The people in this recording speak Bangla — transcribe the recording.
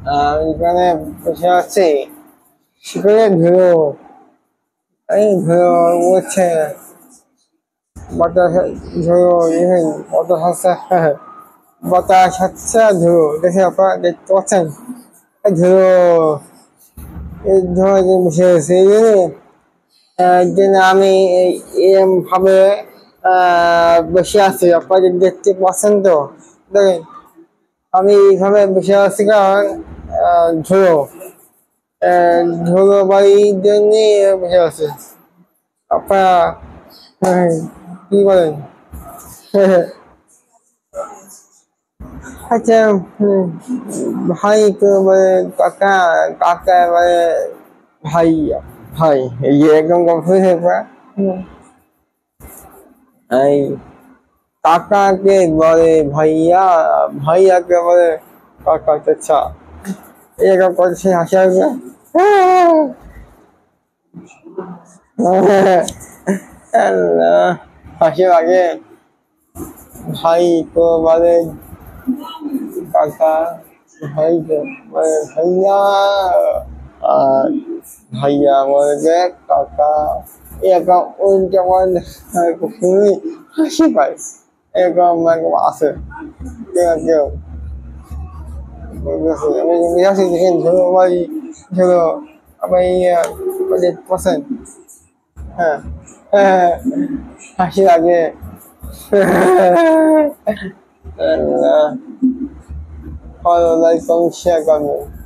এখানে বসে আছি শিকড়ে ধুলো এই ধুলো উঠছে বাতাস ধুলো ইভেন বাতাস হচ্ছে বাতাস হচ্ছে ধুলো দেখে আপনারা দেখতে পাচ্ছেন এই ধুলো এই ধুলো বসে আছে এই জন্য আমি এরম ভাবে বসে আছি আপনারা দেখতে পাচ্ছেন তো দেখেন আমি এইভাবে বসে আছি কারণ ধুলো ধুলো বাড়ির জন্য বসে আছে আপনারা কি বলেন আচ্ছা ভাই তো মানে কাকা কাকা মানে ভাই ভাই এই একদম কনফিউজ হয়ে পড়া এই কাকাকে বলে ভাইয়া ভাইয়াকে বলে কাকা আচ্ছা এরকম করছে হাসি আসবে হাসি লাগে ভাই তো বলে কাকা ভাই তো বলে ভাইয়া আর ভাইয়া বলে কাকা এরকম যেমন শুনি হাসি পায় এরকম এরকম আছে কেউ কেউ আমি মিরাসি দেখেন ধরো ভাই ধরো আমি 100% হ্যাঁ হ্যাঁ হাসি লাগে follow, like, comment, share, comment.